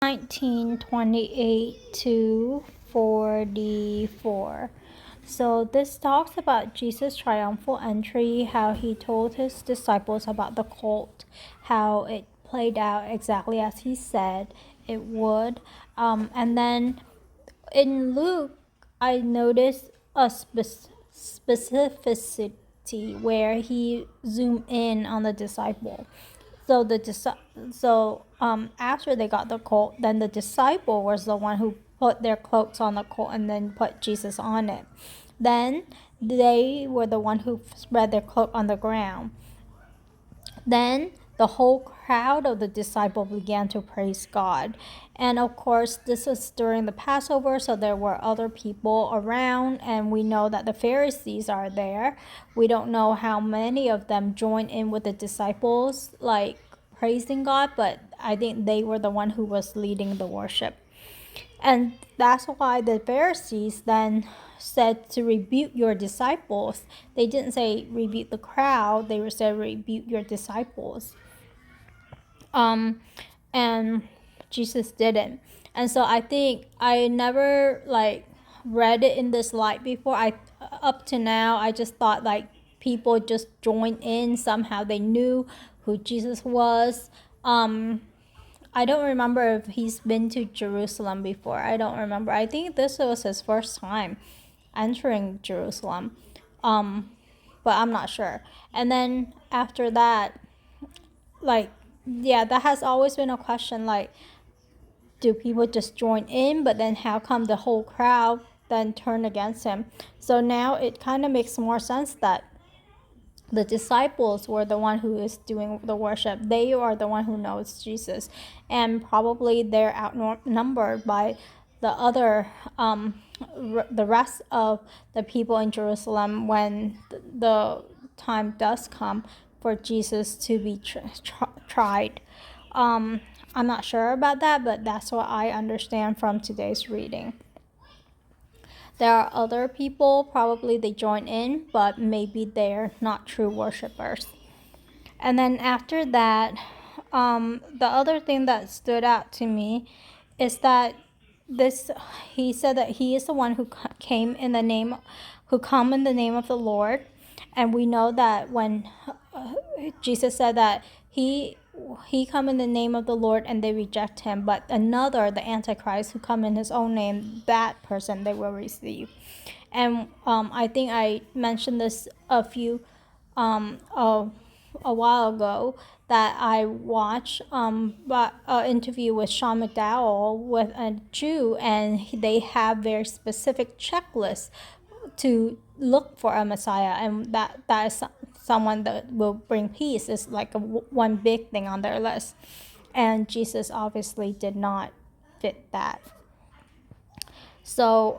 19:28 to 44. So this talks about Jesus' triumphal entry, how he told his disciples about the colt, how it played out exactly as he said it would. And then in Luke, I noticed a specificity where he zoomed in on the disciple. So after they got the colt, then the disciple was the one who put their cloaks on the colt and then put Jesus on it. Then they were the one who spread their cloak on the ground. Then the whole crowd of the disciples began to praise God. And of course, this was during the Passover, so there were other people around, and we know that the Pharisees are there. We don't know how many of them joined in with the disciples, like praising God, but I think they were the one who was leading the worship. And that's why the Pharisees then said to rebuke your disciples. They didn't say rebuke the crowd, they said rebuke your disciples. And Jesus didn't. And so I think I never read it in this light before. Up to now I just thought people just joined in somehow. They knew who Jesus was. I don't remember if he's been to Jerusalem before. I don't remember. I think this was his first time entering Jerusalem. But I'm not sure. And then after that, that has always been a question, do people just join in, but then how come the whole crowd then turn against him? So now it kind of makes more sense that the disciples were the one who is doing the worship. They are the one who knows Jesus, and probably they're outnumbered by the other the rest of the people in Jerusalem when the time does come for Jesus to be tried. I'm not sure about that, but that's what I understand from today's reading. There are other people, probably they join in, but maybe they're not true worshipers. And then after that, the other thing that stood out to me is that he said that he is the one who come in the name of the Lord. And we know that when Jesus said that he come in the name of the Lord and they reject him, but another, the Antichrist, who come in his own name, that person they will receive. And I think I mentioned this a while ago, that I watched an interview with Sean McDowell with a Jew, and they have very specific checklists to look for a Messiah, and that is someone that will bring peace. Is one big thing on their list, and Jesus obviously did not fit that. So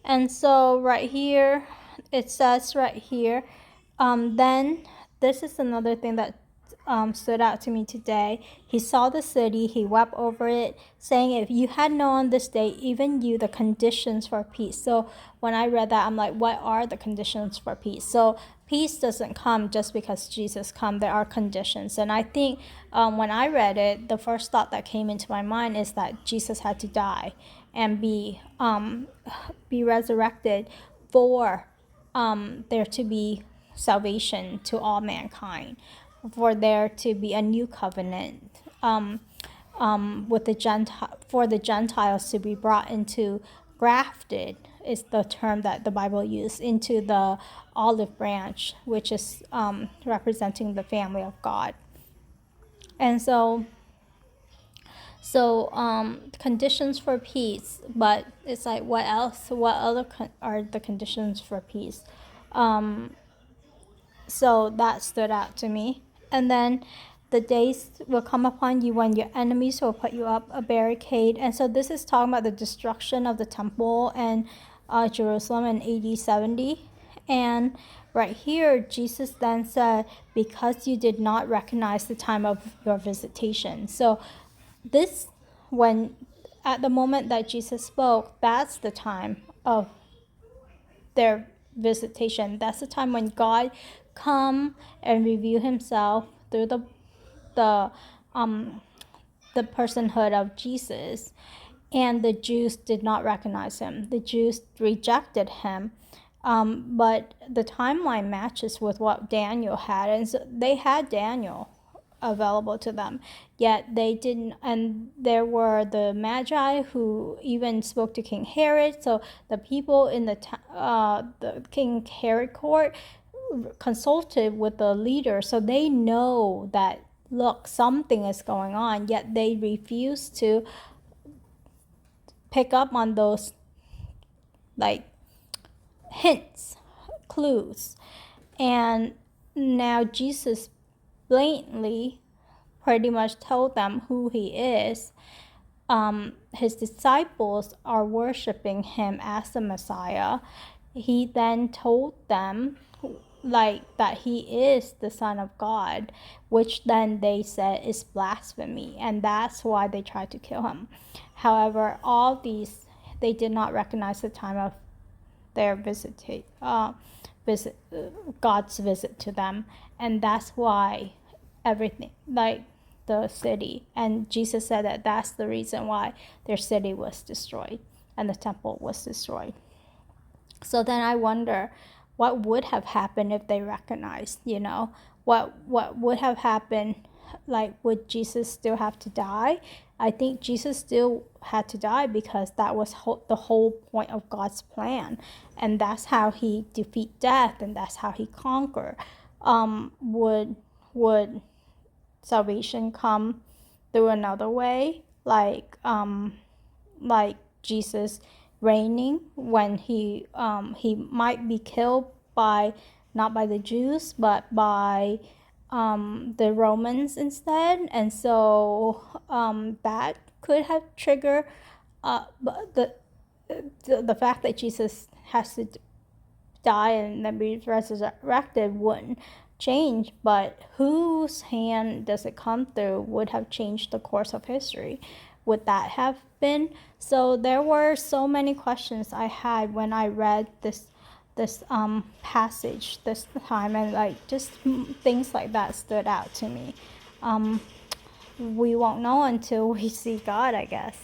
and so right here it says right here, then this is another thing that stood out to me today. He saw the city, he wept over it, saying, if you had known this day, even you, the conditions for peace. So when I read that, I'm like, what are the conditions for peace? So peace doesn't come just because Jesus come. There are conditions. And I think when I read it, the first thought that came into my mind is that Jesus had to die and be resurrected for there to be salvation to all mankind, for there to be a new covenant with for the Gentiles to be brought into, grafted is the term that the Bible used, into the olive branch, which is representing the family of God. And so conditions for peace, but it's like, what else? What other are the conditions for peace? So that stood out to me. And then the days will come upon you when your enemies will put you up a barricade. And so this is talking about the destruction of the temple and Jerusalem in AD 70. And right here, Jesus then said, because you did not recognize the time of your visitation. So this, at the moment that Jesus spoke, that's the time of their visitation. That's the time when God come and reveal himself through the the personhood of Jesus, and the Jews did not recognize him. The Jews rejected him. But the timeline matches with what Daniel had, and so they had Daniel available to them, yet they didn't. And there were the Magi who even spoke to King Herod. So the people in the King Herod court consulted with the leader, so they know that, look, something is going on, yet they refuse to pick up on those like hints, clues. And now Jesus blatantly pretty much told them who he is. His disciples are worshiping him as the Messiah. He then told them that he is the Son of God, which then they said is blasphemy, and that's why they tried to kill him. However, all these, they did not recognize the time of their God's visit to them, and that's why everything, like the city, and Jesus said that that's the reason why their city was destroyed and the temple was destroyed. So then I wonder, what would have happened if they recognized, what would have happened? Like, would Jesus still have to die? I think Jesus still had to die, because that was the whole point of God's plan, and that's how he defeat death, and that's how he conquer. Would salvation come through another way, like Jesus reigning when he might be killed by, not by the Jews, but by the Romans instead? And so that could have triggered the fact that Jesus has to die and then be resurrected wouldn't change, but whose hand does it come through would have changed the course of history. Would that have been? So there were so many questions I had when I read this passage this time, and just things like that stood out to me. We won't know until we see God, I guess.